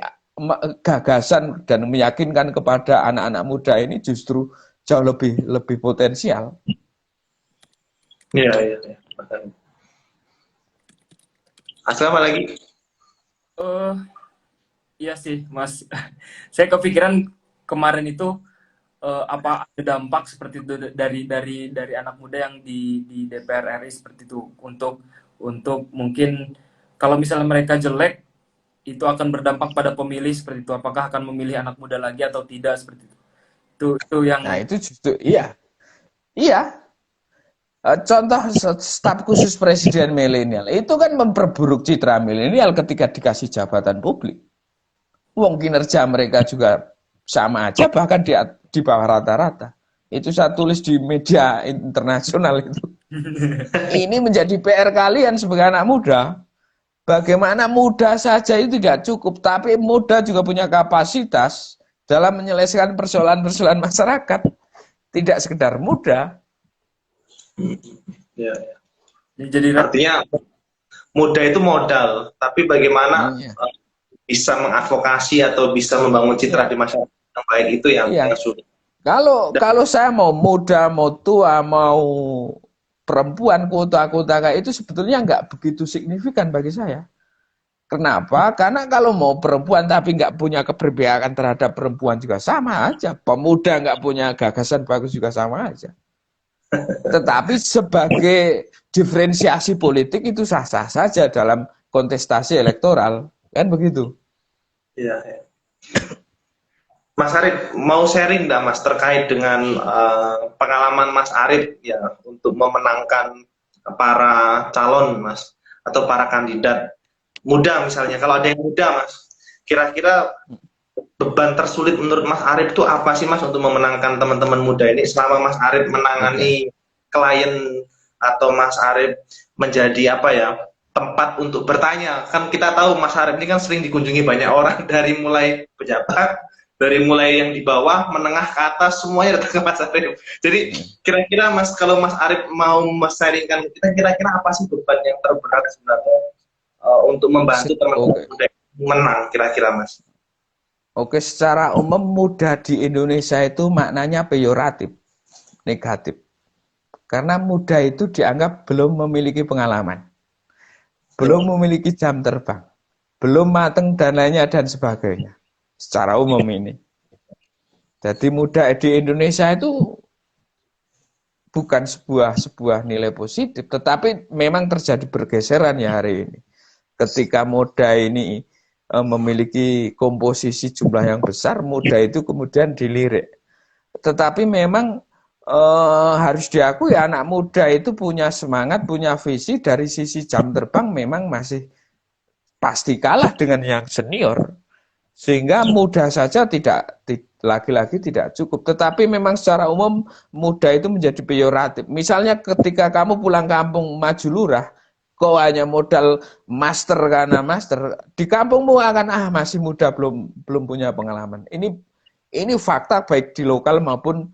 gagasan dan meyakinkan kepada anak-anak muda ini justru jauh lebih potensial. Iya. Asal apa lagi? Iya sih, Mas. Saya kepikiran kemarin itu apa ada dampak seperti itu dari anak muda yang di DPR RI seperti itu untuk mungkin kalau misalnya mereka jelek itu akan berdampak pada pemilih seperti itu. Apakah akan memilih anak muda lagi atau tidak seperti itu? Itu yang. Nah itu justru iya. Contoh staf khusus presiden milenial itu kan memperburuk citra milenial ketika dikasih jabatan publik. Wong kinerja mereka juga sama aja, bahkan di bawah rata-rata. Itu saya tulis di media internasional itu. Ini menjadi PR kalian sebagai anak muda. Bagaimana muda saja itu tidak cukup, tapi muda juga punya kapasitas dalam menyelesaikan persoalan-persoalan masyarakat. Tidak sekedar muda. Ya. Jadi artinya muda itu modal, tapi bagaimana bisa mengadvokasi atau bisa membangun citra di masyarakat yang baik itu yang sulit. Kalau saya mau muda, mau tua, mau perempuan, kota-kota kayak itu sebetulnya nggak begitu signifikan bagi saya. Kenapa? Karena kalau mau perempuan tapi nggak punya keberpihakan terhadap perempuan juga sama aja. Pemuda nggak punya gagasan bagus juga sama aja. Tetapi sebagai diferensiasi politik itu sah-sah saja dalam kontestasi elektoral, kan begitu? Iya. Mas Arief, mau sharing nggak Mas terkait dengan pengalaman Mas Arief ya untuk memenangkan para calon Mas atau para kandidat muda misalnya. Kalau ada yang muda Mas, kira-kira beban tersulit menurut Mas Arief itu apa sih Mas untuk memenangkan teman-teman muda ini selama Mas Arief menangani klien atau Mas Arief menjadi apa ya tempat untuk bertanya. Kan kita tahu Mas Arief ini kan sering dikunjungi banyak orang dari mulai pejabat, dari mulai yang di bawah, menengah ke atas, semuanya datang ke Mas Arief. Jadi kira-kira Mas, kalau Mas Arief mau men-sharingkan kita, kira-kira apa sih beban yang terberat sebenarnya untuk membantu teman-teman muda menang kira-kira Mas? Oke, secara umum muda di Indonesia itu maknanya peyoratif, negatif. Karena muda itu dianggap belum memiliki pengalaman, belum memiliki jam terbang, belum mateng dan lainnya dan sebagainya. Secara umum ini. Jadi muda di Indonesia itu bukan sebuah nilai positif, tetapi memang terjadi pergeseran ya hari ini. Ketika muda ini memiliki komposisi jumlah yang besar, muda itu kemudian dilirik. Tetapi memang harus diakui anak muda itu punya semangat, punya visi, dari sisi jam terbang memang masih pasti kalah dengan yang senior. Sehingga muda saja lagi-lagi tidak cukup. Tetapi memang secara umum muda itu menjadi peyoratif. Misalnya ketika kamu pulang kampung maju lurah, kau hanya modal master karena master, di kampungmu akan masih muda, belum punya pengalaman. Ini fakta baik di lokal maupun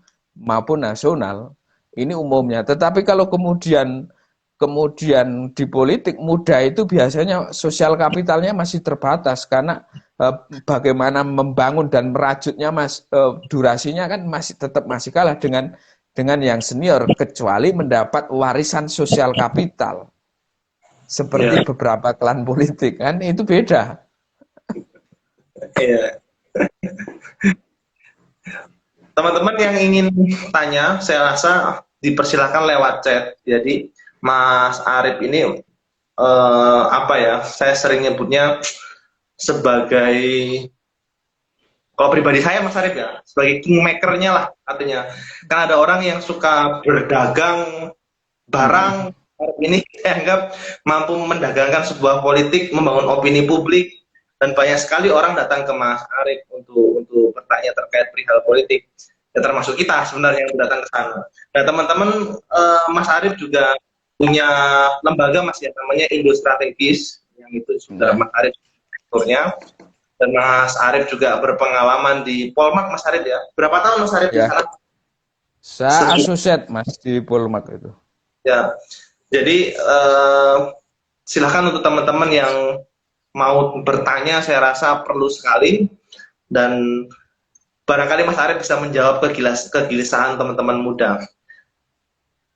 nasional. Ini umumnya. Tetapi kalau kemudian di politik, muda itu biasanya sosial kapitalnya masih terbatas karena bagaimana membangun dan merajutnya durasinya kan tetap masih kalah dengan yang senior, kecuali mendapat warisan sosial kapital. Seperti beberapa klan politik kan itu beda. Iya. Teman-teman yang ingin tanya, saya rasa dipersilakan lewat chat. Jadi Mas Arief ini apa ya? Saya sering nyebutnya sebagai, kalau pribadi saya Mas Arief ya, sebagai kingmaker-nya lah artinya. Kan ada orang yang suka berdagang barang. Ini dianggap mampu mendagangkan sebuah politik, membangun opini publik, dan banyak sekali orang datang ke Mas Arief untuk bertanya terkait perihal politik. Ya, termasuk kita sebenarnya yang datang ke sana. Nah, teman-teman, Mas Arief juga punya lembaga Mas ya, namanya Indo Strategis, yang itu sudah Mas Arief direkturnya. Dan Mas Arief juga berpengalaman di Polmark, Mas Arief ya. Berapa tahun Mas Arief di sana? Saya asosiat Mas di Polmark itu. Ya, jadi silahkan untuk teman-teman yang mau bertanya, saya rasa perlu sekali, dan barangkali Mas Arief bisa menjawab kegelisahan teman-teman muda.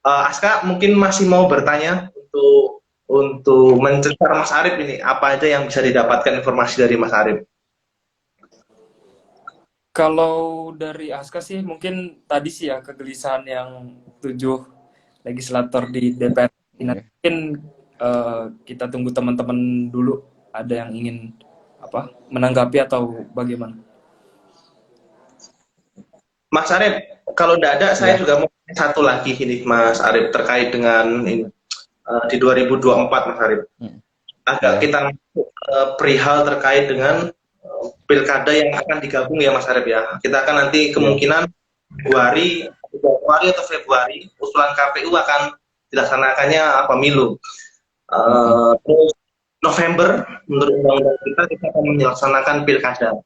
Aska mungkin masih mau bertanya untuk mencecar Mas Arief ini, apa aja yang bisa didapatkan informasi dari Mas Arief? Kalau dari Aska sih mungkin tadi sih ya, kegelisahan yang 7 legislator di DPR. Mungkin kita tunggu teman-teman dulu ada yang ingin menanggapi atau bagaimana. Mas Arief, kalau tidak ada, saya juga mau satu lagi ini Mas Arief terkait dengan ini, di 2024 Mas Arief. Agak kita perihal terkait dengan pilkada yang akan digabung ya Mas Arief ya. Kita akan nanti kemungkinan Januari atau Februari usulan KPU akan dilaksanakannya pemilu. Terus November menurut undang-undang kita akan melaksanakan pilkada.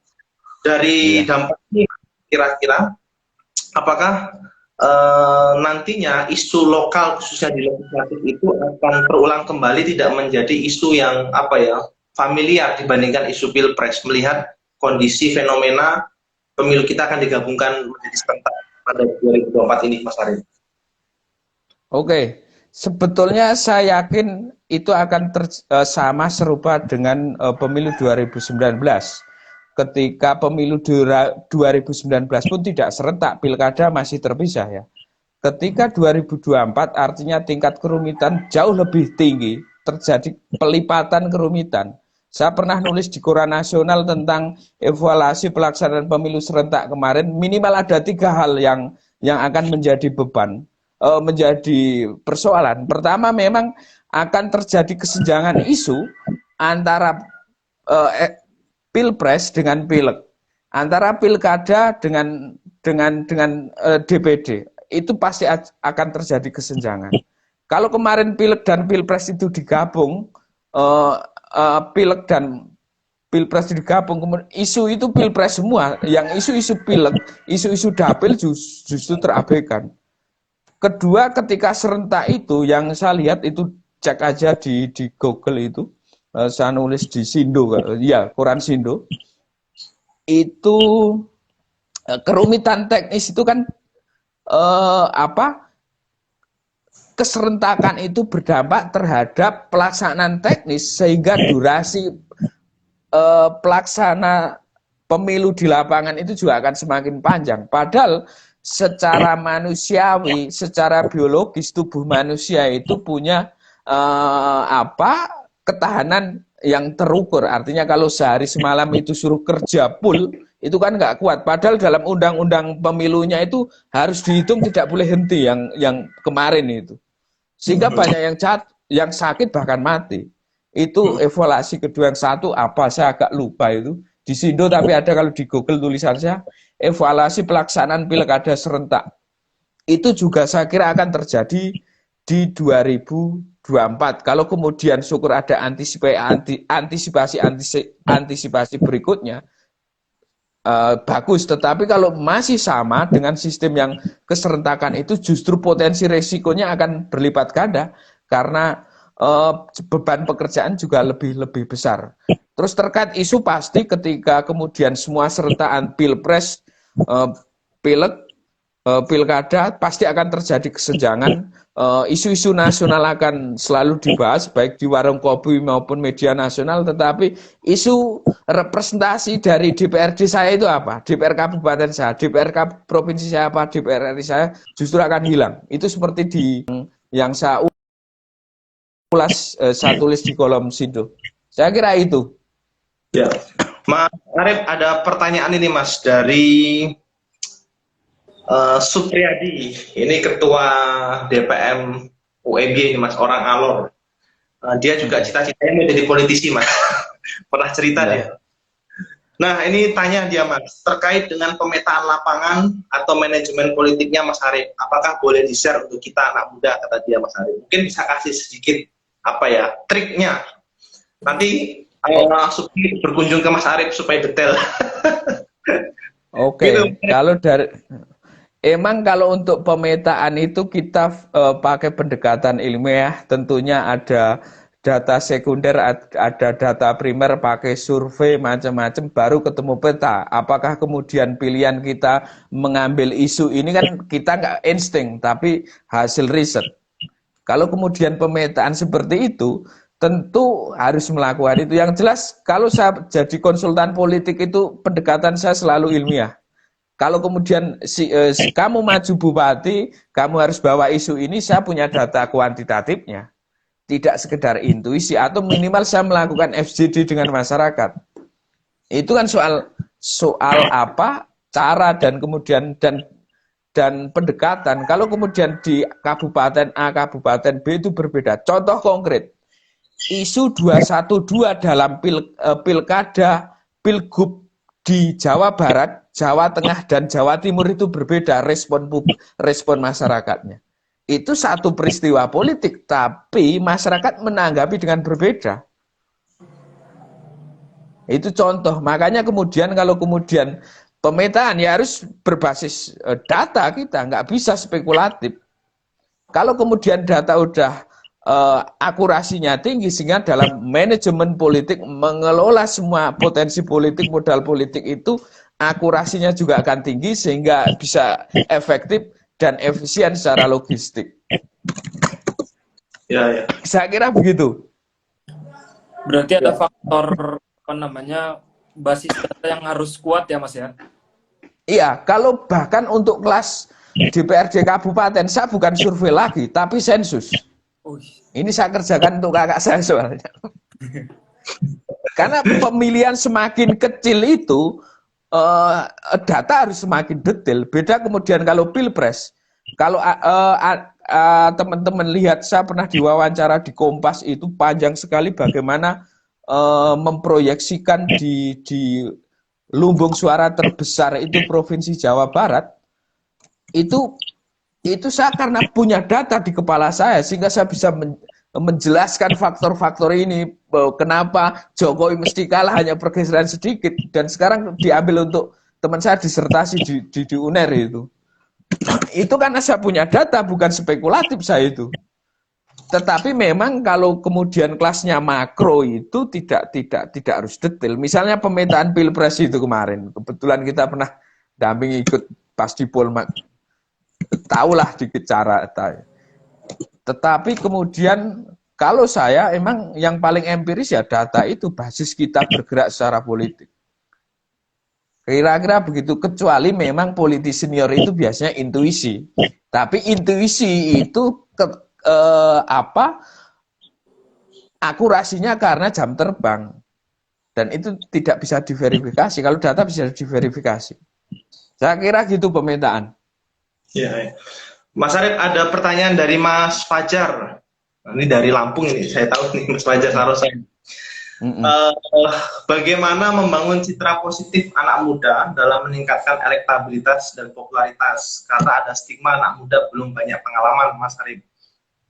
Dari dampak ini kira-kira apakah nantinya isu lokal khususnya di legislatif itu akan terulang kembali, tidak menjadi isu yang familiar dibandingkan isu pilpres, melihat kondisi fenomena pemilu kita akan digabungkan menjadi serentak pada 2024 ini, Mas Arief? Oke, sebetulnya saya yakin itu akan sama serupa dengan pemilu 2019. Ketika pemilu 2019 pun tidak serentak, pilkada masih terpisah ya. Ketika 2024 artinya tingkat kerumitan jauh lebih tinggi, terjadi pelipatan kerumitan. Saya pernah nulis di Koran Nasional tentang evaluasi pelaksanaan pemilu serentak kemarin, minimal ada 3 hal yang akan menjadi beban, menjadi persoalan. Pertama, memang akan terjadi kesenjangan isu antara pilpres dengan pileg, antara pilkada dengan DPD. Itu pasti akan terjadi kesenjangan. Kalau kemarin pileg dan pilpres itu digabung, pileg dan pilpres digabung, kemudian isu itu pilpres semua, yang isu-isu pileg, isu-isu dapil justru terabaikan. Kedua, ketika serentak itu, yang saya lihat itu, cek aja di Google itu, saya nulis di Sindo, ya Koran Sindo, itu kerumitan teknis itu kan keserentakan itu berdampak terhadap pelaksanaan teknis, sehingga durasi pelaksana pemilu di lapangan itu juga akan semakin panjang. Padahal secara manusiawi, secara biologis tubuh manusia itu punya ketahanan yang terukur. Artinya kalau sehari semalam itu suruh kerja full, itu kan nggak kuat. Padahal dalam undang-undang pemilunya itu harus dihitung tidak boleh henti yang kemarin itu. Sehingga banyak yang sakit bahkan mati. Itu evaluasi kedua. Yang satu apa, saya agak lupa itu. Di Sindo tapi ada, kalau di Google tulisan saya, evaluasi pelaksanaan pilkada serentak. Itu juga saya kira akan terjadi di 2024. Kalau kemudian syukur ada antisipasi berikutnya, bagus. Tetapi kalau masih sama dengan sistem yang keserentakan itu, justru potensi resikonya akan berlipat ganda karena beban pekerjaan juga lebih besar. Terus terkait isu, pasti ketika kemudian semua serentakan pilpres, pileg, pilkada, pasti akan terjadi kesenjangan. Isu-isu nasional akan selalu dibahas baik di warung kopi maupun media nasional, tetapi isu representasi dari DPRD saya itu apa? DPR kabupaten saya, DPR provinsi saya apa, DPR RI saya justru akan hilang. Itu seperti yang saya ulas, saya tulis di kolom Sindo. Saya kira itu. Ya, Mas Arief, ada pertanyaan ini Mas dari Supriyadi, ini ketua DPM UEG ini Mas, orang Alor. Dia juga cita-citanya menjadi politisi Mas. Pernah cerita dia. Nah, ini tanya dia Mas, terkait dengan pemetaan lapangan atau manajemen politiknya Mas Arif, apakah boleh di-share untuk kita anak muda, kata dia Mas Arif. Mungkin bisa kasih sedikit apa ya, triknya. Nanti Supri berkunjung ke Mas Arif supaya detail. Oke, Gitu. kalau dari emang kalau untuk pemetaan itu kita pakai pendekatan ilmiah, tentunya ada data sekunder, ada data primer, pakai survei macam-macam, baru ketemu peta. Apakah kemudian pilihan kita mengambil isu ini kan kita nggak insting, tapi hasil riset. Kalau kemudian pemetaan seperti itu, tentu harus melakukan itu. Yang jelas, kalau saya jadi konsultan politik itu pendekatan saya selalu ilmiah. Kalau kemudian kamu maju bupati, kamu harus bawa isu ini, saya punya data kuantitatifnya. Tidak sekedar intuisi, atau minimal saya melakukan FGD dengan masyarakat. Itu kan soal apa, cara dan kemudian dan pendekatan. Kalau kemudian di Kabupaten A, Kabupaten B itu berbeda. Contoh konkret, isu 212 dalam pilkada, pilgub di Jawa Barat, Jawa Tengah, dan Jawa Timur itu berbeda respon masyarakatnya. Itu satu peristiwa politik, tapi masyarakat menanggapi dengan berbeda. Itu contoh. Makanya kemudian kalau kemudian pemetaan ya harus berbasis data kita, nggak bisa spekulatif. Kalau kemudian data udah akurasinya tinggi, sehingga dalam manajemen politik mengelola semua potensi politik, modal politik itu akurasinya juga akan tinggi sehingga bisa efektif dan efisien secara logistik. Ya, ya. Saya kira begitu. Berarti ada faktor apa namanya basis data yang harus kuat ya Mas ya? Iya, kalau bahkan untuk kelas DPRD Kabupaten, saya bukan survei lagi, tapi sensus. Ini saya kerjakan untuk kakak saya soalnya. Karena pemilihan semakin kecil itu, data harus semakin detail. Beda kemudian kalau pilpres. Kalau teman-teman lihat, saya pernah diwawancara di Kompas, itu panjang sekali bagaimana memproyeksikan di lumbung suara terbesar itu Provinsi Jawa Barat. Itu saya karena punya data di kepala saya, sehingga saya bisa menjelaskan faktor-faktor ini, kenapa Jokowi mesti kalah hanya pergeseran sedikit, dan sekarang diambil untuk teman saya disertasi di UNER itu. Itu karena saya punya data, bukan spekulatif saya itu. Tetapi memang kalau kemudian kelasnya makro itu tidak harus detail. Misalnya pemetaan pilpres itu kemarin, kebetulan kita pernah dampingi ikut pas di Polmark. Tahulah dikit cara. Tetapi kemudian kalau saya emang yang paling empiris ya data itu, basis kita bergerak secara politik. Kira-kira begitu, kecuali memang politisi senior itu biasanya intuisi. Tapi intuisi itu akurasinya karena jam terbang. Dan itu tidak bisa diverifikasi. Kalau data bisa diverifikasi. Saya kira gitu pemetaan. Ya, ya. Mas Arif, ada pertanyaan dari Mas Fajar. Ini dari Lampung ini, saya tahu nih Mas Fajar Sarosan. Bagaimana membangun citra positif anak muda dalam meningkatkan elektabilitas dan popularitas? Karena ada stigma anak muda belum banyak pengalaman, Mas Arif.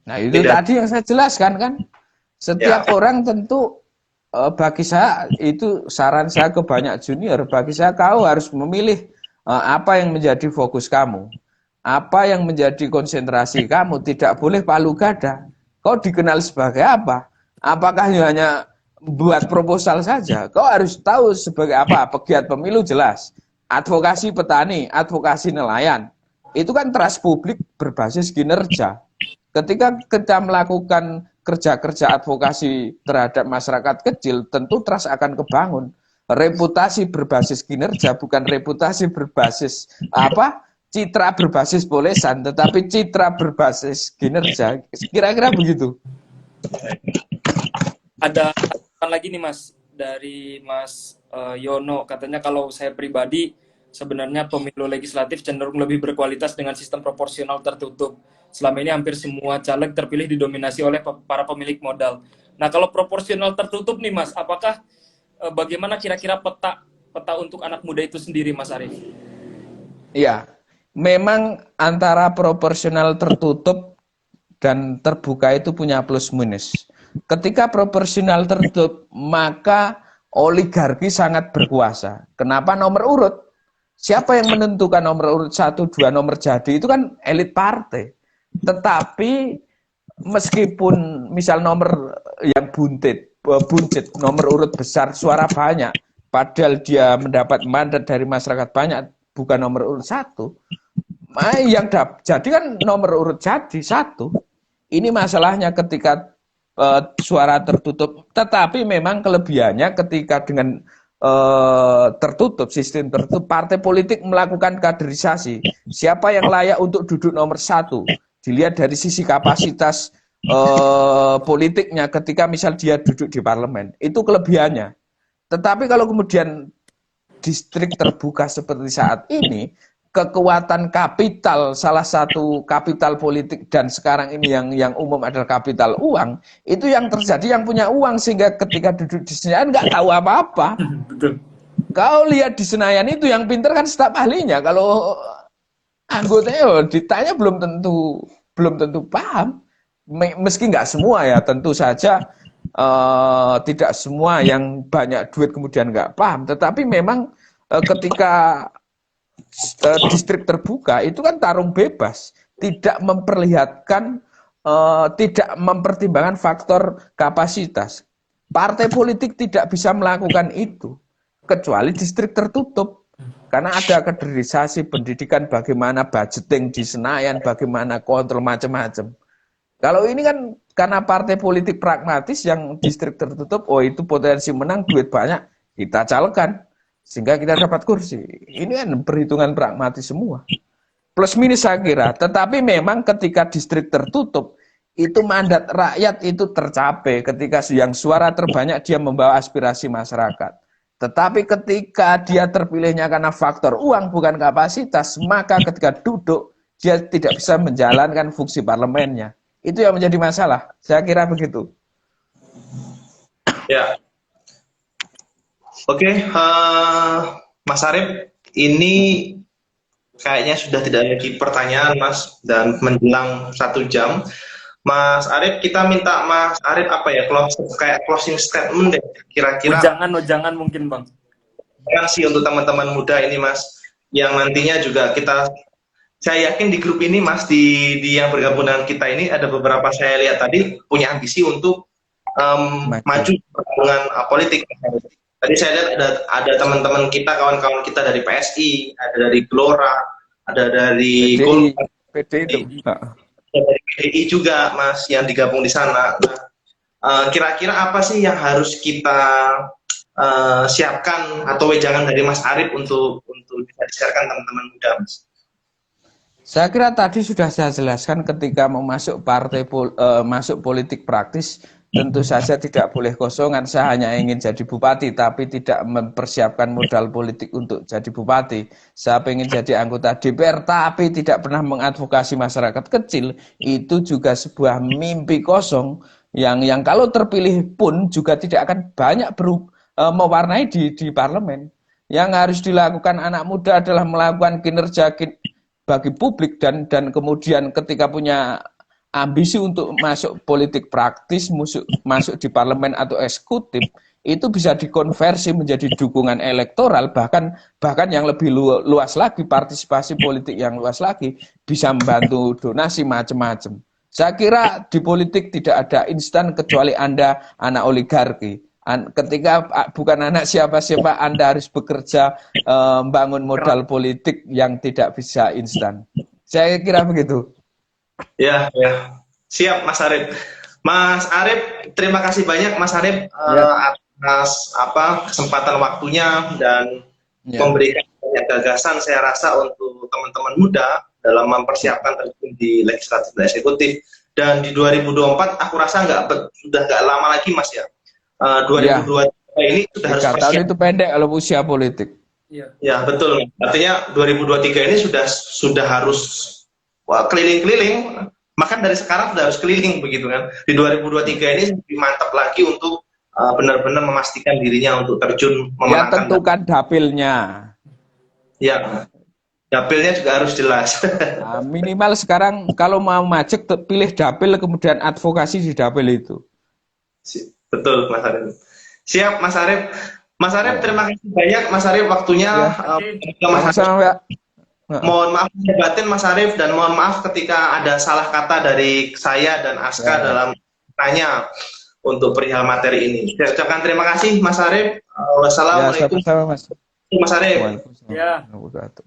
Nah itu tadi yang saya jelaskan kan. Setiap orang tentu, bagi saya itu saran saya ke banyak junior, bagi saya kau harus memilih apa yang menjadi fokus kamu. Apa yang menjadi konsentrasi kamu, tidak boleh palu gada. Kau dikenal sebagai apa? Apakah hanya buat proposal saja? Kau harus tahu sebagai apa? Pegiat pemilu jelas. Advokasi petani, advokasi nelayan. Itu kan trust publik berbasis kinerja. Ketika kita melakukan kerja-kerja advokasi terhadap masyarakat kecil, tentu trust akan kebangun. Reputasi berbasis kinerja, bukan reputasi berbasis citra berbasis polesan, tetapi citra berbasis kinerja. Kira-kira begitu. Ada lagi nih Mas, dari Mas Yono, katanya kalau saya pribadi sebenarnya pemilu legislatif cenderung lebih berkualitas dengan sistem proporsional tertutup. Selama ini hampir semua caleg terpilih didominasi oleh para pemilik modal. Nah kalau proporsional tertutup nih Mas, apakah bagaimana kira-kira peta peta untuk anak muda itu sendiri, Mas Arief? Iya, memang antara proporsional tertutup dan terbuka itu punya plus minus. Ketika proporsional tertutup, maka oligarki sangat berkuasa. Kenapa nomor urut? Siapa yang menentukan nomor urut 1, 2 nomor jadi? Itu kan elit partai. Tetapi meskipun misal nomor yang buncit, nomor urut besar, suara banyak, padahal dia mendapat mandat dari masyarakat banyak, bukan nomor urut 1, yang jadi kan nomor urut jadi 1. Ini masalahnya ketika suara tertutup. Tetapi memang kelebihannya ketika dengan tertutup, sistem tertutup, partai politik melakukan kaderisasi. Siapa yang layak untuk duduk nomor 1? Dilihat dari sisi kapasitas politiknya ketika misal dia duduk di parlemen. Itu kelebihannya. Tetapi kalau kemudian distrik terbuka seperti saat ini, kekuatan kapital, salah satu kapital politik dan sekarang ini yang umum adalah kapital uang, itu yang terjadi yang punya uang sehingga ketika duduk di Senayan nggak tahu apa-apa. Betul. Kau lihat di Senayan itu yang pinter kan staf ahlinya, kalau anggotanya ditanya belum tentu paham. Meski nggak semua ya, tentu saja tidak semua yang banyak duit kemudian nggak paham, tetapi memang ketika distrik terbuka itu kan tarung bebas, tidak memperlihatkan, tidak mempertimbangkan faktor kapasitas. Partai politik tidak bisa melakukan itu kecuali distrik tertutup, karena ada kaderisasi pendidikan, bagaimana budgeting di Senayan, bagaimana kontrol macam-macam. Kalau ini kan karena partai politik pragmatis yang distrik tertutup, oh itu potensi menang, duit banyak, kita calonkan sehingga kita dapat kursi. Ini kan perhitungan pragmatis semua. Plus minus saya kira. Tetapi memang ketika distrik tertutup, itu mandat rakyat itu tercapai. Ketika yang suara terbanyak dia membawa aspirasi masyarakat. Tetapi ketika dia terpilihnya karena faktor uang bukan kapasitas, maka ketika duduk dia tidak bisa menjalankan fungsi parlemennya. Itu yang menjadi masalah. Saya kira begitu. Ya. Oke, Mas Arief, ini kayaknya sudah tidak lagi pertanyaan, Mas, dan menjelang 1 jam. Mas Arief, kita minta Mas Arief apa ya, kayak closing statement deh, kira-kira. Jangan mungkin, Bang. Terima kasih untuk teman-teman muda ini, Mas, yang nantinya juga saya yakin di grup ini, Mas, di yang bergabung dengan kita ini ada beberapa saya lihat tadi punya ambisi untuk maju pertarungan politik. Tadi saya lihat ada teman-teman kita, kawan-kawan kita dari PSI, ada dari Gelora, ada dari PDI, dari PDI juga, Mas, yang digabung di sana. Nah, kira-kira apa sih yang harus kita siapkan atau wejangan dari Mas Arief untuk bisa disiarkan teman-teman muda, Mas? Saya kira tadi sudah saya jelaskan ketika mau masuk masuk politik praktis, tentu saja tidak boleh kosongan. Saya hanya ingin jadi bupati, tapi tidak mempersiapkan modal politik untuk jadi bupati. Saya ingin jadi anggota DPR, tapi tidak pernah mengadvokasi masyarakat kecil. Itu juga sebuah mimpi kosong yang kalau terpilih pun juga tidak akan banyak mewarnai di parlemen. Yang harus dilakukan anak muda adalah melakukan kinerja bagi publik dan kemudian ketika punya ambisi untuk masuk politik praktis, masuk di parlemen atau eksekutif, itu bisa dikonversi menjadi dukungan elektoral, bahkan yang lebih luas lagi, partisipasi politik yang luas lagi, bisa membantu donasi macam-macam. Saya kira di politik tidak ada instan kecuali Anda anak oligarki. Ketika bukan anak siapa-siapa, Anda harus bekerja membangun modal politik yang tidak bisa instan. Saya kira begitu. Ya. Siap, Mas Arief. Mas Arief, terima kasih banyak, Mas Arief, atas kesempatan waktunya dan memberikan banyak gagasan, saya rasa, untuk teman-teman muda dalam mempersiapkan terjun di legislatif dan eksekutif. Dan di 2024, aku rasa sudah nggak lama lagi, Mas, ya. 2023 ini sudah harus persiapan. Tahun itu pendek kalau usia politik. Ya, betul. Artinya 2023 ini sudah harus keliling-keliling. Makan dari sekarang sudah harus keliling begitu kan. Di 2023 ini lebih mantap lagi untuk benar-benar memastikan dirinya untuk terjun Ya memenangkan. tentukan dapilnya. Ya, dapilnya juga harus jelas. Nah, minimal sekarang kalau mau maju pilih dapil kemudian advokasi di dapil itu. Betul, Mas Arif. Siap, Mas Arif. Mas Arif, Ya. terima kasih banyak, Mas Arif, waktunya. Ya. Sama-sama, Pak. Mohon maaf batin, Mas Arif, dan mohon maaf ketika ada salah kata dari saya dan Aska dalam tanya untuk perihal materi ini. Saya ucapkan terima kasih, Mas Arif. Wassalamualaikum. Ya, sama-sama, Mas. Mas Arif. Waalaikumsalam. Ya. Warahmatullahi wabarakatuh.